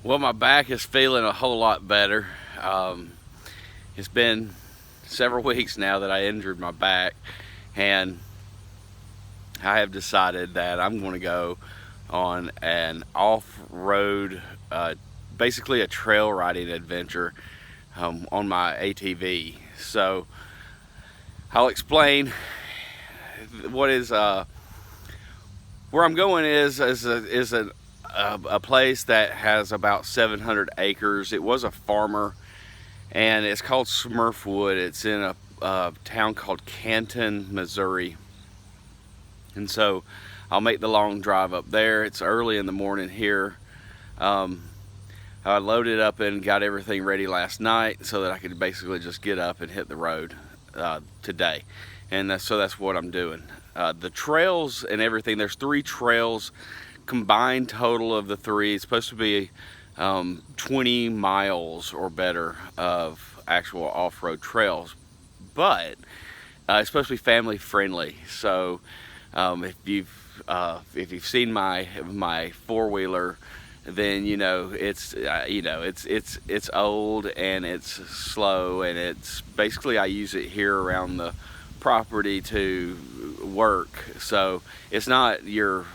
Well, my back is feeling a whole lot better. It's been several weeks now that I injured my back, and I have decided that I'm going to go on an off-road, basically a trail riding adventure on my ATV. So I'll explain what is where I'm going is a place that has about 700 acres. It was a farmer, and it's called Smurfwood. It's in a town called Canton, Missouri. And so I'll make the long drive up there. It's early in the morning here. Um, I loaded up and got everything ready last night so that I could basically just get up and hit the road today. And that's what I'm doing. The trails and everything, there's 3 trails combined total of the 3. It's supposed to be 20 miles or better of actual off-road trails, but it's supposed to be family friendly. So if you've seen my 4-wheeler, then it's old and it's slow, and it's basically I use it here around the property to work. So it's not your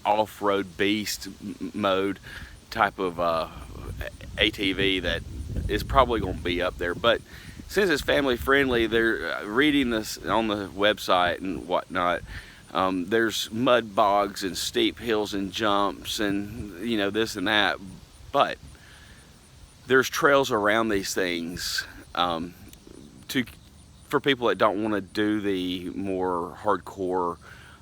off-road beast mode type of ATV that is probably going to be up there. But since it's family friendly, they're reading this on the website and whatnot. There's mud bogs and steep hills and jumps and this and that, but there's trails around these things to for people that don't want to do the more hardcore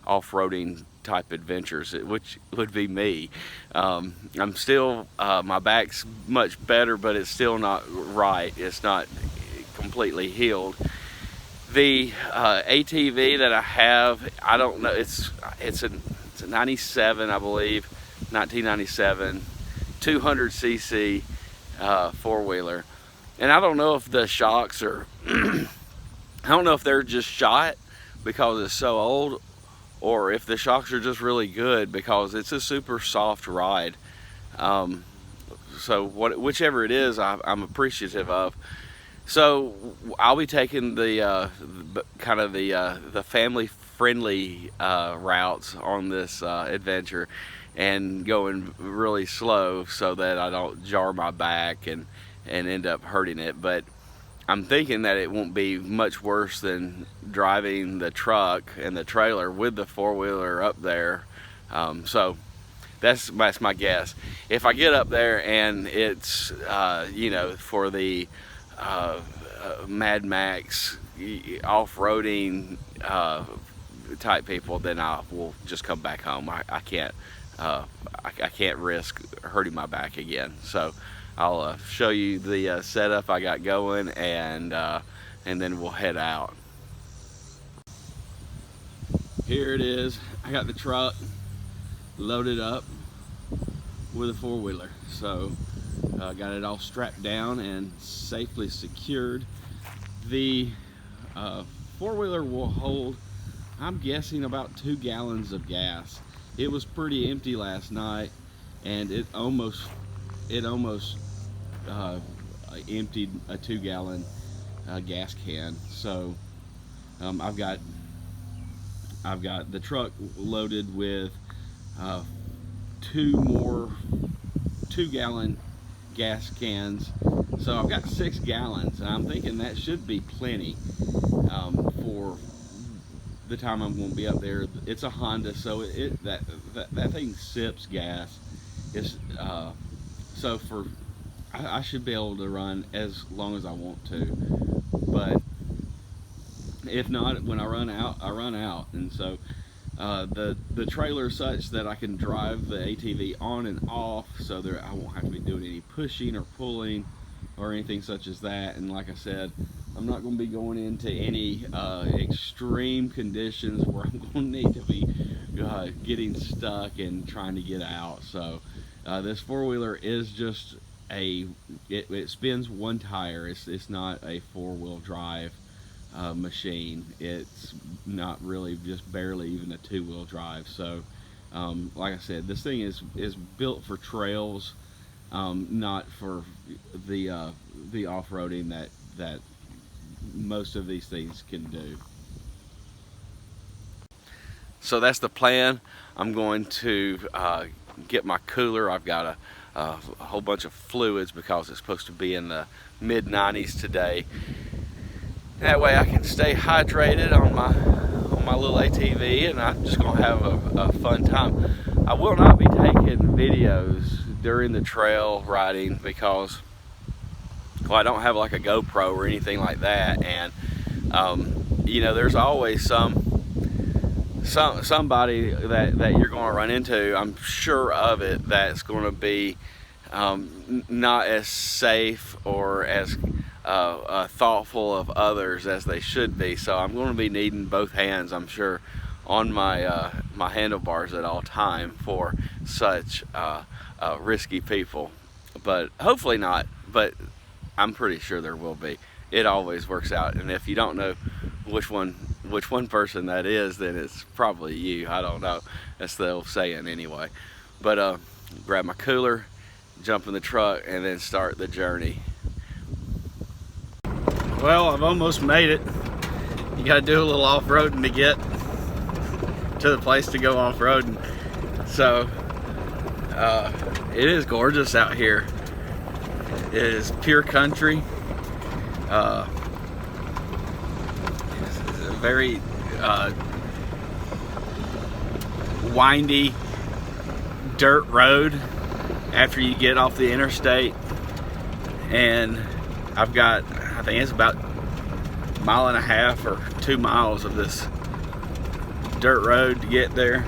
off-roading type adventures, which would be me. I'm still my back's much better, but it's still not right. It's not completely healed. The ATV that I have, I don't know. It's a 97, I believe, 1997, 200cc 4-wheeler, and I don't know if the shocks are. I don't know if they're just shot because it's so old, or if the shocks are just really good because it's a super soft ride. So whichever it is, I'm appreciative of. So I'll be taking the kind of the family friendly routes on this adventure, and going really slow so that I don't jar my back and end up hurting it. But I'm thinking that it won't be much worse than driving the truck and the trailer with the 4-wheeler up there. So that's my guess. If I get up there and it's for the Mad Max off-roading type people, then I will just come back home. I can't risk hurting my back again. So I'll show you the setup I got going, and then we'll head out. Here it is. I got the truck loaded up with a 4-wheeler. So got it all strapped down and safely secured. The 4-wheeler will hold, I'm guessing, about 2 gallons of gas. It was pretty empty last night, and it almost emptied a 2-gallon gas can. So I've got the truck loaded with 2 more 2-gallon gas cans. So I've got 6 gallons, and I'm thinking that should be plenty for the time I'm going to be up there. It's a Honda, so that thing sips gas. It's so I should be able to run as long as I want to. But if not, when I run out, I run out. And so the trailer is such that I can drive the ATV on and off, so I won't have to be doing any pushing or pulling or anything such as that. And like I said, I'm not going to be going into any extreme conditions where I'm going to need to be getting stuck and trying to get out. So this 4-wheeler is just it spins one tire. It's not a 4-wheel drive machine. It's not really, just barely even a 2-wheel drive. So Like I said, this thing is built for trails, not for the off-roading that most of these things can do. So that's the plan. I'm going to get my cooler. I've got a whole bunch of fluids because it's supposed to be in the mid 90s today. That way I can stay hydrated on my little ATV, and I'm just gonna have a fun time. I will not be taking videos during the trail riding because, well, I don't have like a GoPro or anything like that, and you know, there's always somebody that you're going to run into, I'm sure of it, that's going to be not as safe or as thoughtful of others as they should be. So I'm going to be needing both hands, I'm sure, on my my handlebars at all time for such risky people. But hopefully not, but I'm pretty sure there will be. It always works out, and if you don't know which one person that is, then it's probably you. I don't know. That's the old saying anyway. But grab my cooler, jump in the truck, and then start the journey. Well, I've almost made it. You got to do a little off-roading to get to the place to go off-roading. So it is gorgeous out here. It is pure country. It's a very windy dirt road after you get off the interstate, and I've got, I think it's about a mile and a half or 2 miles of this dirt road to get there.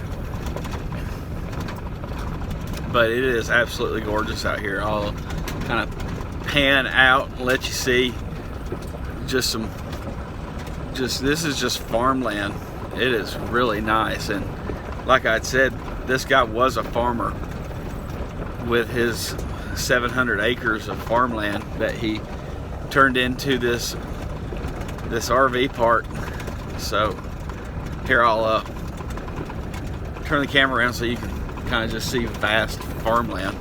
But it is absolutely gorgeous out here. I'll kind of pan out and let you see this is just farmland. It is really nice, and like I said, this guy was a farmer with his 700 acres of farmland that he turned into this RV park. So here, I'll turn the camera around so you can kind of just see vast farmland.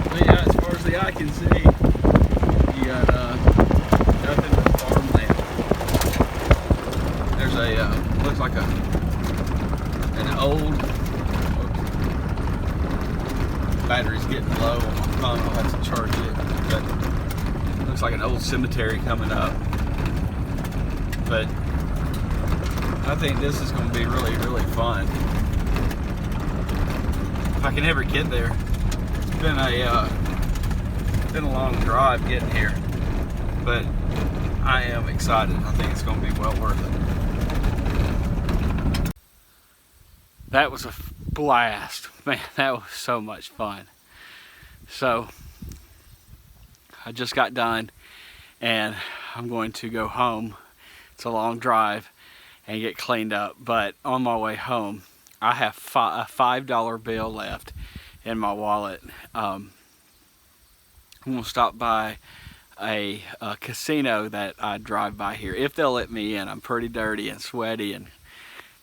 But yeah, as far as the eye can see, you got nothing but farmland. There's a looks like an old, battery's getting low on my phone. I'll have to charge it. But it looks like an old cemetery coming up. But I think this is going to be really, really fun. If I can ever get there. It's been a long drive getting here, but I am excited. I think it's going to be well worth it. That was a blast, man. That was so much fun. So I just got done, and I'm going to go home. It's a long drive, and get cleaned up. But on my way home, I have a $5 bill left in my wallet. I'm gonna stop by a casino that I drive by here, if they'll let me in. I'm pretty dirty and sweaty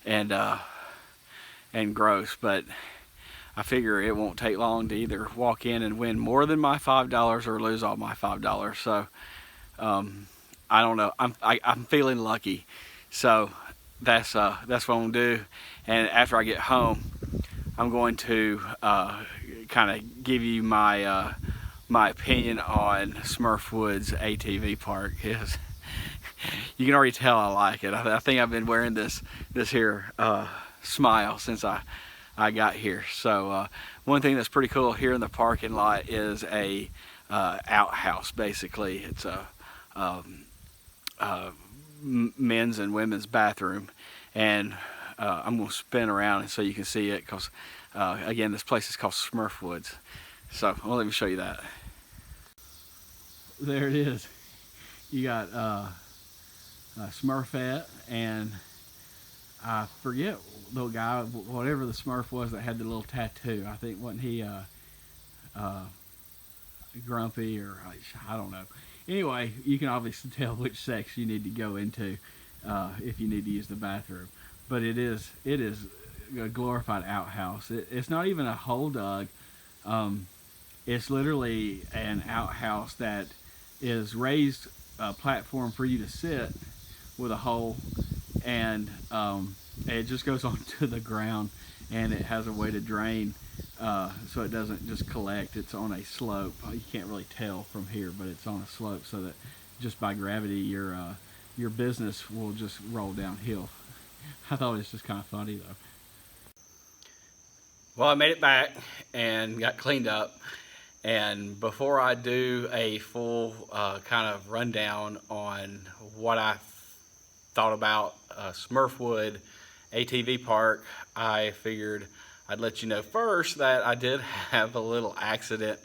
and gross, but I figure it won't take long to either walk in and win more than my $5 or lose all my $5. So I don't know. I'm feeling lucky. So that's what I'm gonna do. And after I get home, I'm going to kind of give you my my opinion on Smurfwood's ATV park. You can already tell I like it. I think I've been wearing this here smile since I got here. So one thing that's pretty cool here in the parking lot is a outhouse. Basically, it's a men's and women's bathroom, and I'm going to spin around so you can see it, because again, this place is called Smurfwoods. So well, let me show you that. There it is. You got Smurfette, and I forget the guy, whatever the Smurf was that had the little tattoo. I think, wasn't he Grumpy, or I don't know. Anyway, you can obviously tell which sex you need to go into if you need to use the bathroom. but it is a glorified outhouse. It's not even a hole dug. It's literally an outhouse that is raised platform for you to sit with a hole, and it just goes onto the ground, and it has a way to drain, so it doesn't just collect. It's on a slope. You can't really tell from here, but it's on a slope, so that just by gravity your business will just roll downhill. I thought it was just kind of funny though. Well, I made it back and got cleaned up. And before I do a full kind of rundown on what I thought about Smurfwood ATV Park, I figured I'd let you know first that I did have a little accident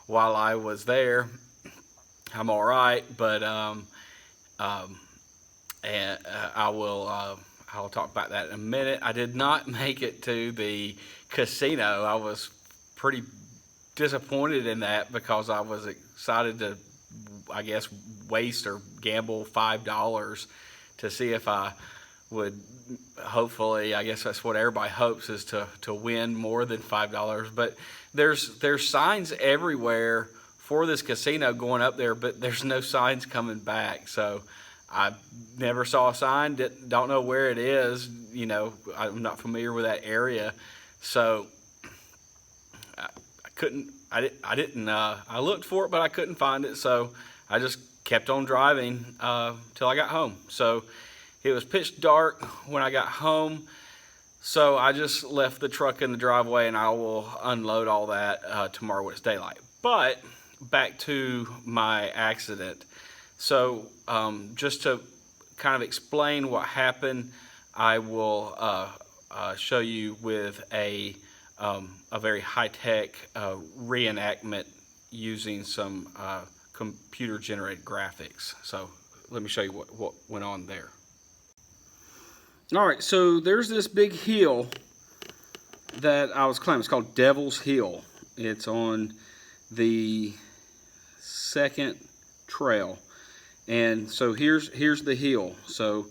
while I was there. I'm all right, but I'll talk about that in a minute. I did not make it to the casino. I was pretty disappointed in that because I was excited to, I guess, waste or gamble $5 to see if I would, hopefully, I guess that's what everybody hopes, is to win more than $5. But there's signs everywhere for this casino going up there, but there's no signs coming back. So I never saw a sign, don't know where it is. You know, I'm not familiar with that area. So I looked for it, but I couldn't find it. So I just kept on driving till I got home. So it was pitch dark when I got home. So I just left the truck in the driveway, and I will unload all that tomorrow when it's daylight. But back to my accident. So just to kind of explain what happened, I will show you with a very high-tech reenactment using some computer-generated graphics. So let me show you what went on there. All right, so there's this big hill that I was climbing. It's called Devil's Hill. It's on the second trail. And so here's the hill. So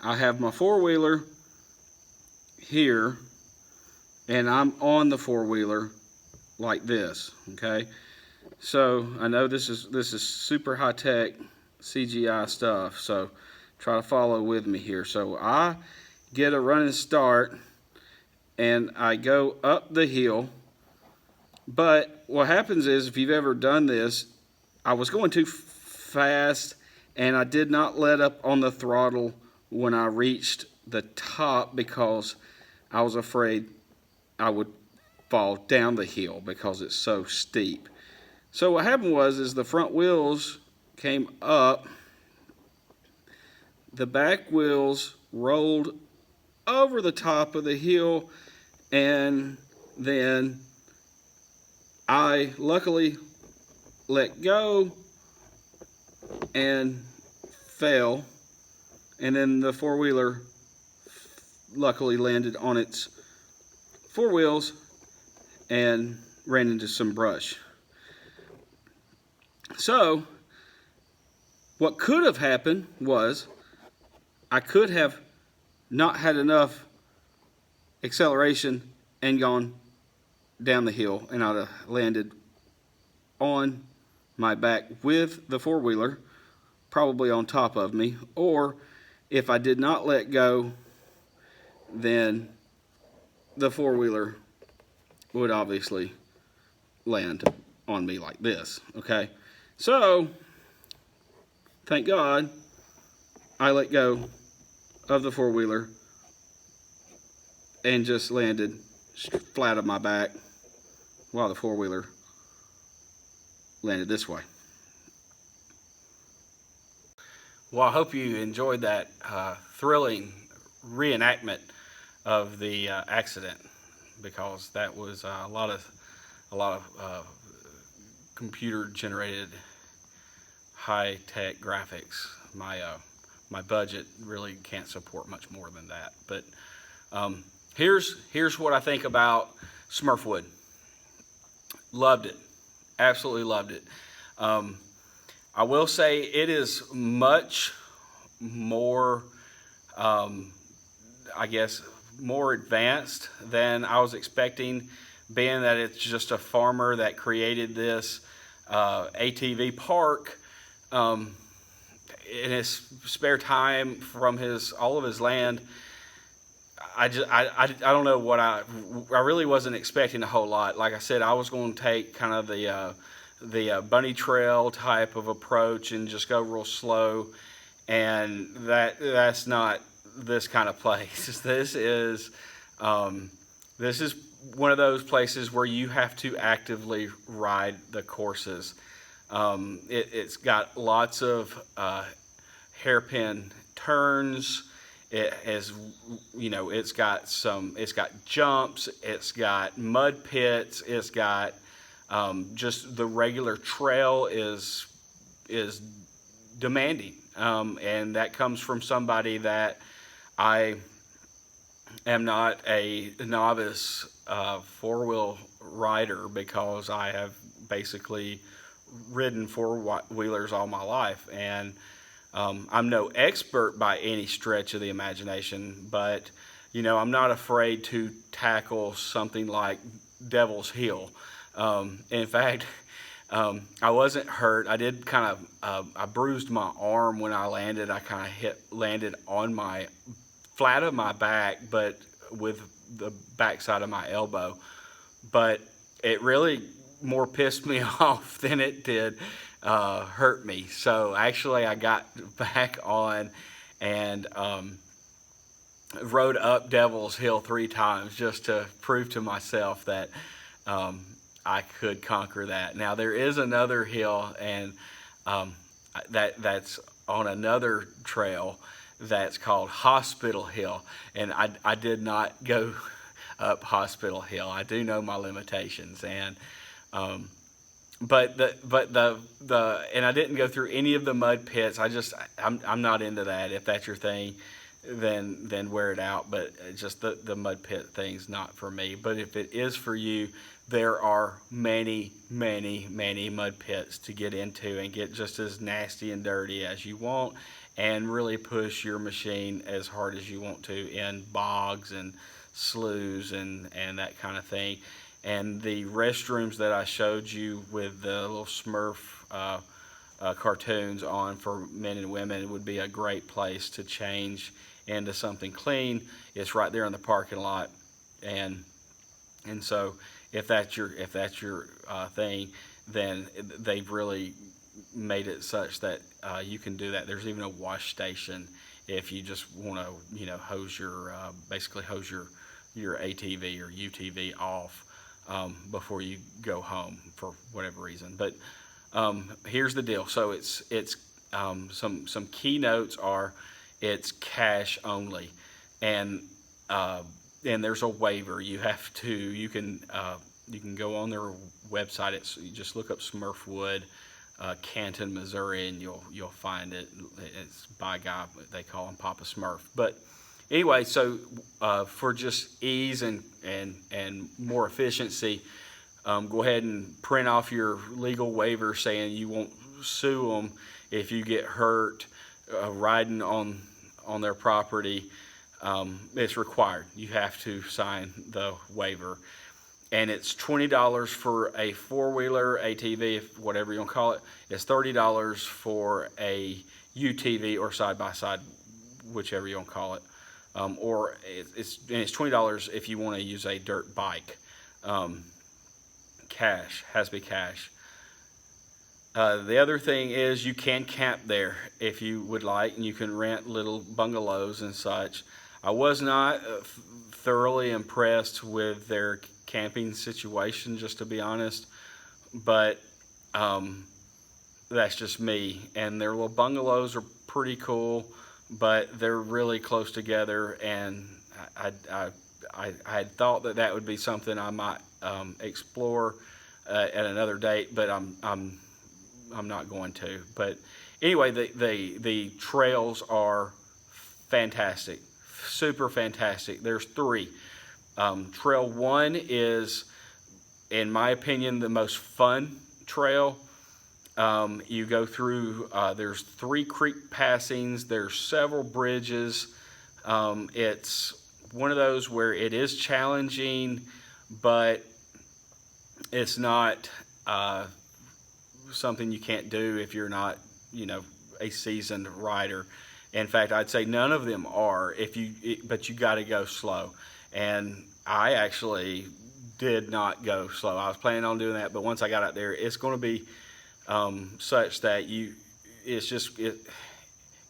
I have my four-wheeler here, and I'm on the four-wheeler like this, okay? So I know this is super high-tech CGI stuff, so try to follow with me here. So I get a running start, and I go up the hill. But what happens is, if you've ever done this, I was going too fast, and I did not let up on the throttle when I reached the top because I was afraid I would fall down the hill because it's so steep. So what happened was the front wheels came up, the back wheels rolled over the top of the hill, and then I luckily let go and fell, and then the four-wheeler luckily landed on its four wheels and ran into some brush. So what could have happened was I could have not had enough acceleration and gone down the hill, and I'd have landed on my back with the four-wheeler probably on top of me. Or if I did not let go, then the four-wheeler would obviously land on me like this, okay? So thank God I let go of the four-wheeler and just landed flat on my back while the four-wheeler landed this way. Well, I hope you enjoyed that thrilling reenactment of the accident, because that was a lot of computer-generated high-tech graphics. My budget really can't support much more than that. But here's what I think about Smurfwood. Loved it, absolutely loved it. I will say it is much more I guess, more advanced than I was expecting, being that it's just a farmer that created this ATV park in his spare time from all of his land. I don't know what I really wasn't expecting a whole lot. Like I said, I was going to take kind of the bunny trail type of approach and just go real slow, and that's not this kind of place. This is one of those places where you have to actively ride the courses. It's got lots of hairpin turns. It has, it's got jumps. It's got mud pits. It's got just the regular trail is demanding, and that comes from somebody that I am not a novice four-wheel rider, because I have basically ridden four-wheelers all my life, and I'm no expert by any stretch of the imagination, but I'm not afraid to tackle something like Devil's Hill. In fact, I wasn't hurt. I did kind of I bruised my arm when I landed. I kind of landed on my flat of my back, but with the backside of my elbow. But it really more pissed me off than it did hurt me. So actually I got back on and rode up Devil's Hill 3 times just to prove to myself that I could conquer that. Now there is another hill, and that's on another trail that's called Hospital Hill, and I did not go up Hospital Hill. I do know my limitations, and but and I didn't go through any of the mud pits. I'm not into that. If that's your thing, then wear it out. But just the mud pit thing's not for me. But if it is for you, there are many mud pits to get into and get just as nasty and dirty as you want, and really push your machine as hard as you want to in bogs and sloughs and that kind of thing. And the restrooms that I showed you with the little Smurf cartoons on for men and women would be a great place to change into something clean. It's right there in the parking lot, and so if that's your thing, then they've really made it such that you can do that. There's even a wash station if you just want to hose your ATV or UTV off before you go home for whatever reason. But here's the deal. So it's some key notes are it's cash only, and there's a waiver. You can go on their website. You just look up Smurfwood, Canton, Missouri, and you'll find it. It's by a guy, they call him Papa Smurf. But anyway, so for just ease and more efficiency, go ahead and print off your legal waiver saying you won't sue them if you get hurt riding on their property. It's required. You have to sign the waiver. And it's $20 for a four-wheeler ATV, whatever you want to call it. It's $30 for a UTV or side-by-side, whichever you want to call it. Or it's $20 if you want to use a dirt bike. Cash, has to be cash. The other thing is you can camp there if you would like, and you can rent little bungalows and such. I was not thoroughly impressed with their camping situation, just to be honest, but that's just me. And their little bungalows are pretty cool, but they're really close together, and I had thought that would be something I might explore at another date, but I'm not going to. But anyway, the trails are fantastic, super fantastic. There's 3. Trail 1 is, in my opinion, the most fun trail. You go through, there's 3 creek passings, there's several bridges. It's one of those where it is challenging, but it's not something you can't do if you're not, a seasoned rider. In fact, I'd say none of them are. But you got to go slow. And I actually did not go slow. I was planning on doing that, but once I got out there, it's going to be such that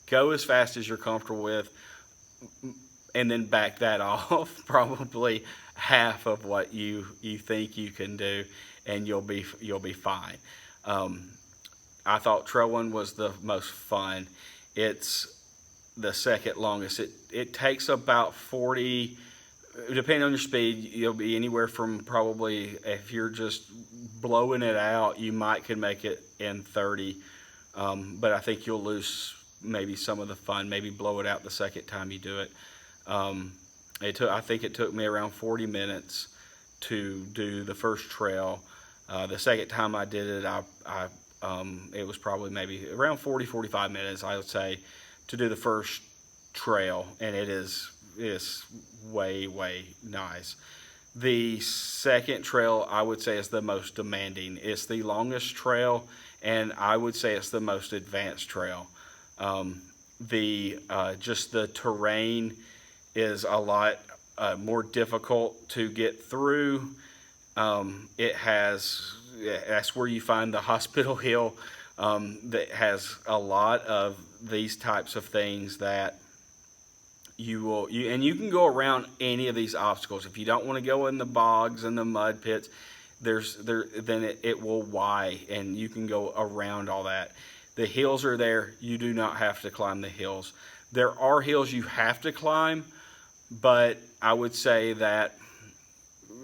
go as fast as you're comfortable with, and then back that off probably half of what you think you can do, and you'll be fine. I thought trail one was the most fun. It's the second longest. It takes about 40, depending on your speed, you'll be anywhere from probably, if you're just blowing it out, you could make it in 30. But I think you'll lose maybe some of the fun, maybe blow it out the second time you do it. I think it took me around 40 minutes to do the first trail. The second time I did it, it was probably maybe around 45 minutes, I would say, to do the first trail, and it's way nice. The second trail, I would say, is the most demanding. It's the longest trail, and I would say it's the most advanced trail. Just the terrain is a lot more difficult to get through. That's where you find the hospital hill, that has a lot of these types of things that you can go around any of these obstacles. If you don't want to go in the bogs and the mud pits, then it will Y, and you can go around all that. The hills are there. You do not have to climb the hills. There are hills you have to climb, but I would say that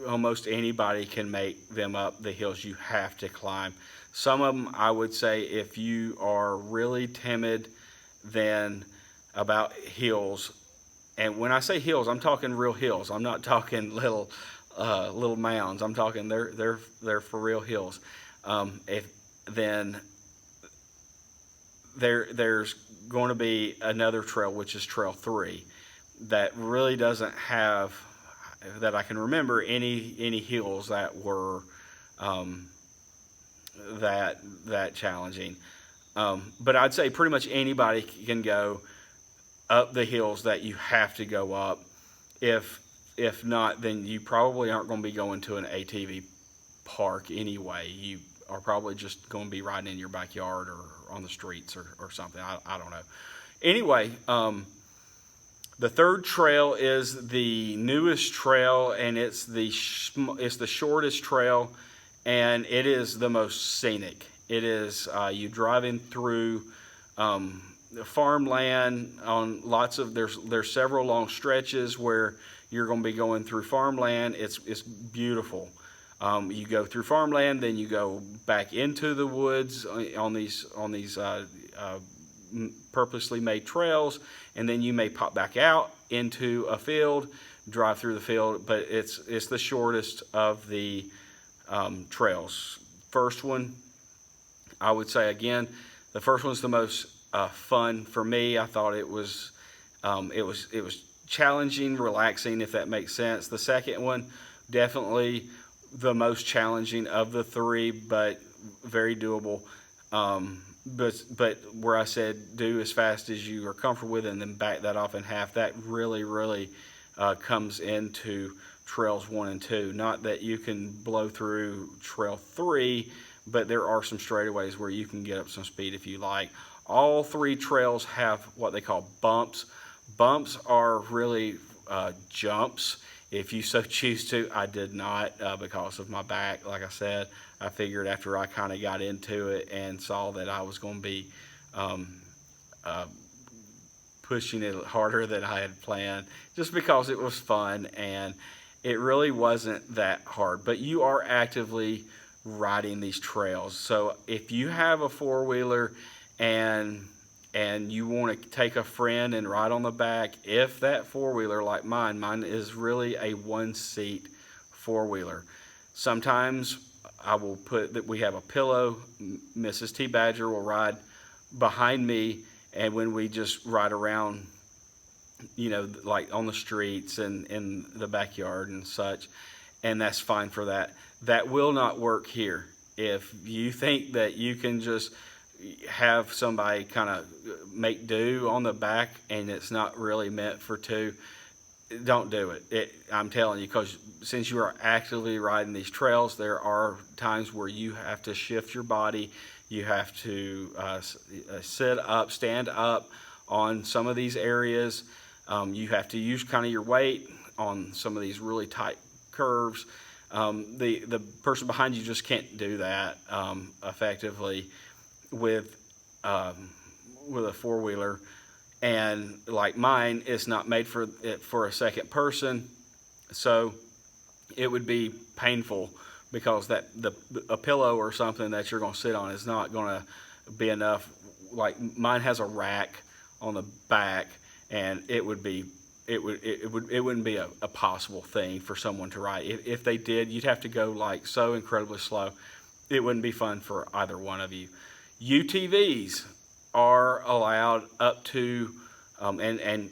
almost anybody can make them up, the hills you have to climb. Some of them, I would say, if you are really timid then about hills, and when I say hills, I'm talking real hills. I'm not talking little mounds. I'm talking they're for real hills. There's going to be another trail, which is Trail 3, that really doesn't have, that I can remember, any hills that were that challenging. But I'd say pretty much anybody can go up the hills that you have to go up. If not, then you probably aren't going to be going to an ATV park anyway. You are probably just going to be riding in your backyard or on the streets or something. I don't know. Anyway, the third trail is the newest trail, and it's the shortest trail, and it is the most scenic. It is you driving through farmland on lots of, there's several long stretches where you're going to be going through farmland. It's beautiful. You go through farmland, then you go back into the woods on these purposely made trails, and then you may pop back out into a field, drive through the field, but it's the shortest of the trails. First one, I would say again, the first one's the most fun for me. I thought it was challenging, relaxing, if that makes sense. The second one, definitely the most challenging of the three, but very doable. But where I said do as fast as you are comfortable with, and then back that off in half, that really comes into trails 1 and 2. Not that you can blow through trail 3, but there are some straightaways where you can get up some speed if you like. All 3 trails have what they call bumps. Bumps are really jumps, if you so choose to. I did not because of my back. Like I said, I figured after I kind of got into it and saw that I was going to be pushing it harder than I had planned, just because it was fun, and it really wasn't that hard. But you are actively riding these trails. So if you have a four-wheeler and you want to take a friend and ride on the back, if that four-wheeler, like mine is really a one-seat four-wheeler. Sometimes I will put that we have a pillow. Mrs. T. Badger will ride behind me, and when we just ride around like on the streets and in the backyard and such, and that's fine for that. That will not work here. If you think that you can just have somebody kind of make do on the back and it's not really meant for two, don't do it. I'm telling you, because since you are actively riding these trails, there are times where you have to shift your body. You have to sit up, stand up on some of these areas. You have to use kind of your weight on some of these really tight curves. The person behind you just can't do that effectively with a four-wheeler. And like mine, it's not made for a second person, so it would be painful, because a pillow or something that you're going to sit on is not going to be enough. Like mine has a rack on the back, and it wouldn't be a possible thing for someone to ride. If they did, you'd have to go like so incredibly slow. It wouldn't be fun for either one of you. UTVs are allowed up to, and I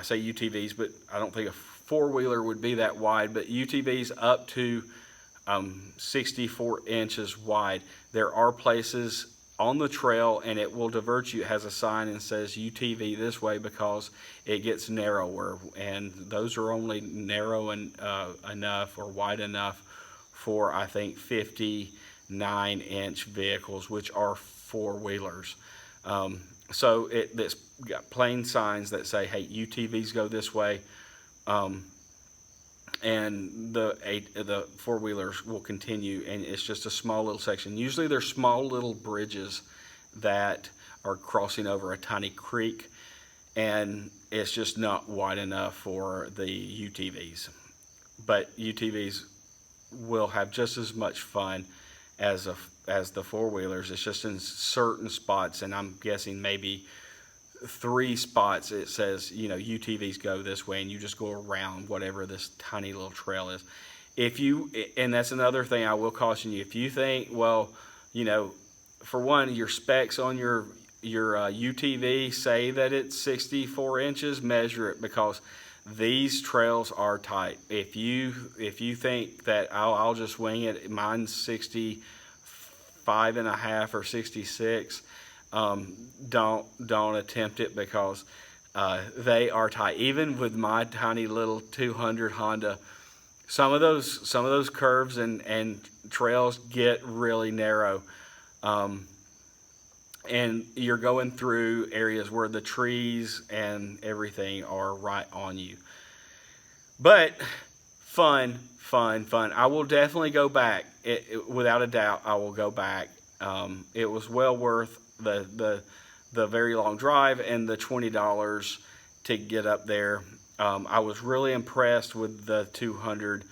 say UTVs, but I don't think a four-wheeler would be that wide, but UTVs up to 64 inches wide. There are places on the trail, and it will divert you. It has a sign and says UTV this way because it gets narrower, and those are only narrow and enough or wide enough for, I think, 59-inch vehicles, which are four-wheelers. So it's got plain signs that say, hey, UTVs go this way, and the four-wheelers will continue, and it's just a small little section. Usually there's small little bridges that are crossing over a tiny creek, and it's just not wide enough for the UTVs. But UTVs will have just as much fun as the four-wheelers. It's just in certain spots, and I'm guessing maybe 3 spots it says, UTVs go this way, and you just go around whatever this tiny little trail is. And that's another thing I will caution you. If you think, well, for one, your specs on your UTV say that it's 64 inches, measure it, because these trails are tight. If you think that I'll just wing it, mine's 65.5 or 66. Don't attempt it, because they are tight. Even with my tiny little 200 Honda, some of those curves and trails get really narrow, and you're going through areas where the trees and everything are right on you. But fun. I will definitely go back. Without a doubt, I will go back. It was well worth the very long drive and the $20 to get up there. I was really impressed with the 200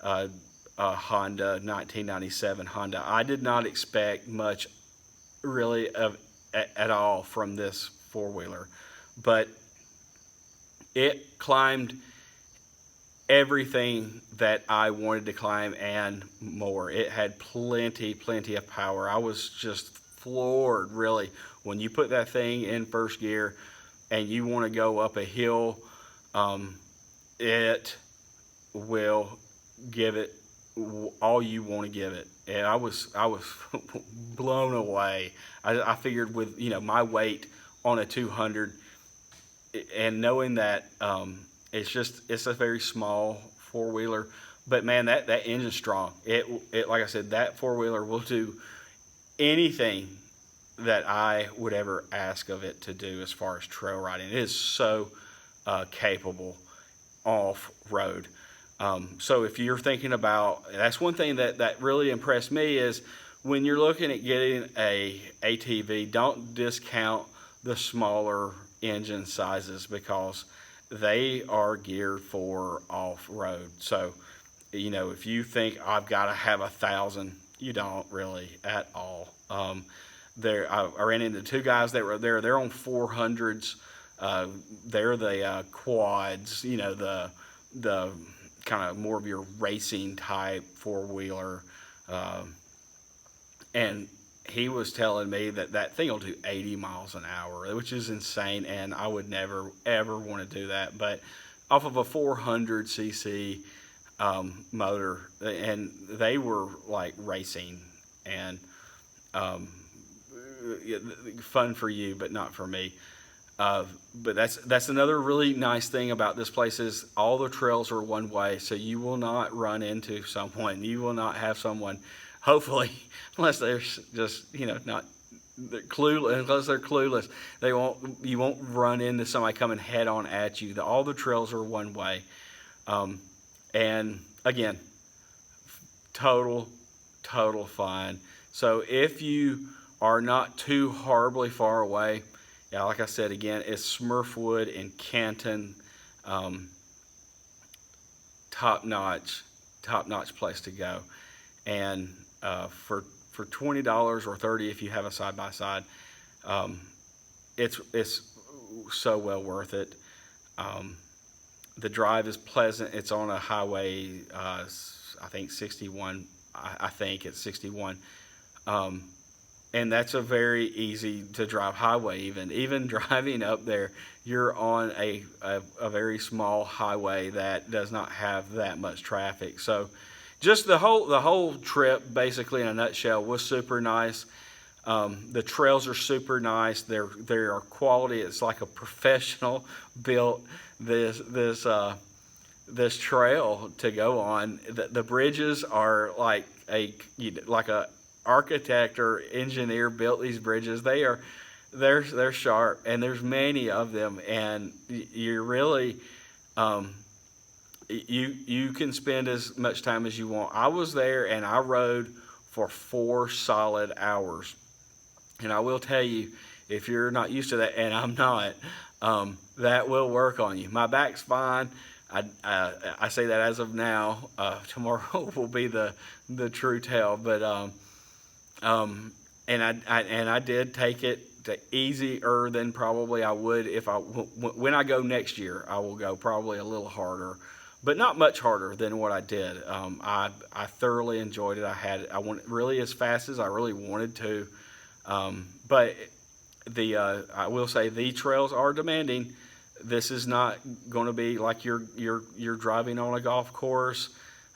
Honda, 1997 Honda. I did not expect much really at all from this four-wheeler, but it climbed everything that I wanted to climb and more. It had plenty of power. I was just floored, really, when you put that thing in first gear and you want to go up a hill. It will give it all you want to give it. And I was blown away. I figured with my weight on a 200, and knowing that it's a very small four-wheeler, but man, that engine's strong. It like I said, that four-wheeler will do anything that I would ever ask of it to do as far as trail riding. It is so capable off-road. So if you're thinking about, that's one thing that really impressed me, is when you're looking at getting a ATV, don't discount the smaller engine sizes, because they are geared for off-road. So, if you think I've got to have 1,000, you don't really at all. I ran into 2 guys that were there. They're on 400s. They're the quads, the kind of more of your racing type four-wheeler. And he was telling me that that thing will do 80 miles an hour, which is insane, and I would never ever want to do that. But off of a 400cc motor, and they were like racing, and fun for you, but not for me. But that's another really nice thing about this place is all the trails are one way, so you will not run into someone. You will not have someone, hopefully, unless they're just not they're clueless. Unless they're clueless, you won't run into somebody coming head on at you. All the trails are one way, and again, total fun. So if you are not too horribly far away, yeah, like I said again, it's Smurfwood in Canton. Top notch place to go, and for $20 or $30 if you have a side by side, it's so well worth it. The drive is pleasant. It's on a highway, I think 61. I think it's 61. And that's a very easy to drive highway. Even driving up there, you're on a very small highway that does not have that much traffic. So just the whole trip, basically in a nutshell, was super nice. The trails are super nice. They are quality. It's like a professional built this trail to go on. The bridges are like a architect or engineer built these bridges. They're sharp, and there's many of them, and you're really you can spend as much time as you want. I was there and I rode for 4 solid hours, and I will tell you, if you're not used to that, and I'm not, that will work on you. My back's fine. I say that as of now. Tomorrow will be the true tell, but and I did take it to easier than probably I would if when I go next year. I will go probably a little harder, but not much harder than what I did. I thoroughly enjoyed it. I went really as fast as I really wanted to, but I will say the trails are demanding. This is not going to be like you're driving on a golf course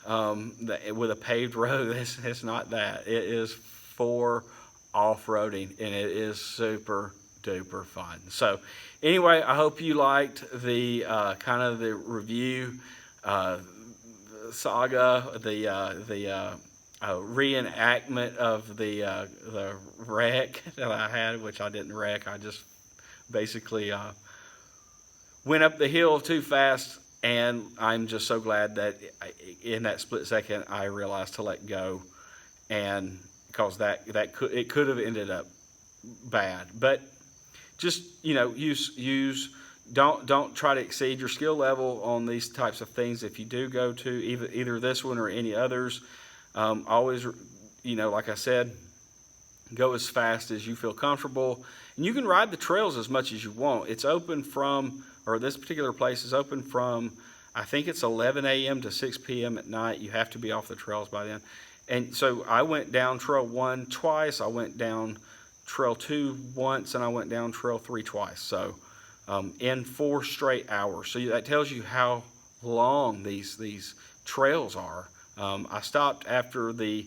with a paved road. It's not that. It is for off-roading, and it is super duper fun. So anyway, I hope you liked the kind of the review saga, the reenactment of the wreck that I had, which I didn't wreck. I just basically went up the hill too fast, and I'm just so glad that in that split second I realized to let go, and because it could have ended up bad. But just don't try to exceed your skill level on these types of things. If you do go to either this one or any others, always, like I said, go as fast as you feel comfortable, and you can ride the trails as much as you want. It's open this particular place is open from, I think it's 11 a.m. to 6 p.m. at night. You have to be off the trails by then. And so I went down Trail 1 twice, I went down Trail 2 once, and I went down Trail 3 twice. So in 4 straight hours. So that tells you how long these trails are. I stopped after I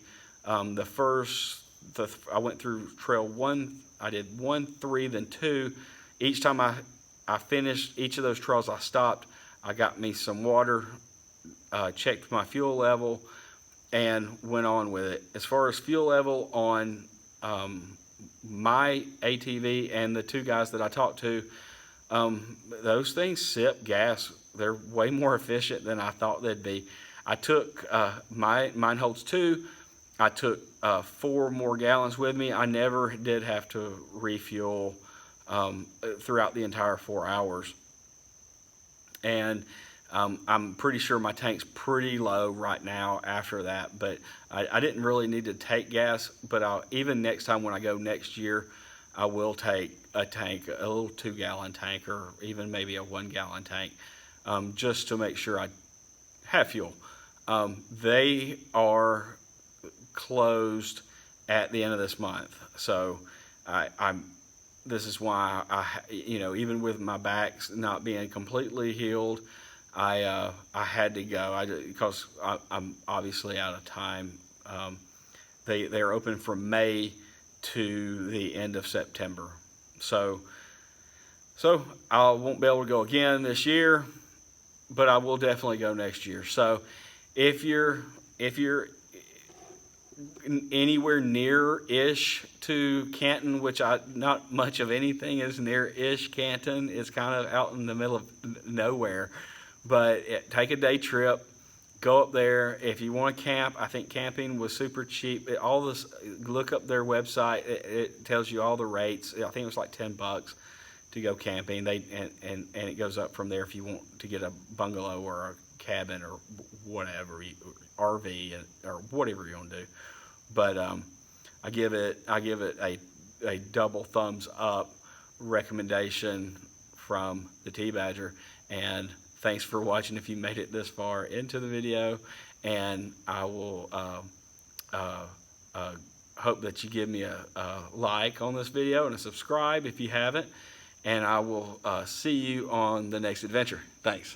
went through Trail 1. I did 1, 3, then 2. Each time I finished each of those trails, I stopped. I got me some water, checked my fuel level, and went on with it. As far as fuel level on my ATV and the 2 guys that I talked to, those things sip gas. They're way more efficient than I thought they'd be. I took mine holds 2. I took 4 more gallons with me. I never did have to refuel throughout the entire 4 hours, and I'm pretty sure my tank's pretty low right now after that, but I didn't really need to take gas. But even next time when I go next year, I will take a tank, a little 2-gallon tank, or even maybe a 1-gallon tank, just to make sure I have fuel. They are closed at the end of this month. So this is why you know, even with my back not being completely healed, I had to go. Because I'm obviously out of time. They're open from May to the end of September. So I won't be able to go again this year, but I will definitely go next year. So if you're anywhere near-ish to Canton, which not much of anything is near-ish Canton, it's kind of out in the middle of nowhere, but take a day trip, go up there. If you want to camp, I think camping was super cheap. Look up their website. It tells you all the rates. I think it was like $10 to go camping. And it goes up from there if you want to get a bungalow or a cabin or whatever, RV or whatever you want to do. But I give it a double thumbs up recommendation from the T-Badger. And thanks for watching if you made it this far into the video, and I will hope that you give me a like on this video and a subscribe if you haven't, and I will see you on the next adventure. Thanks.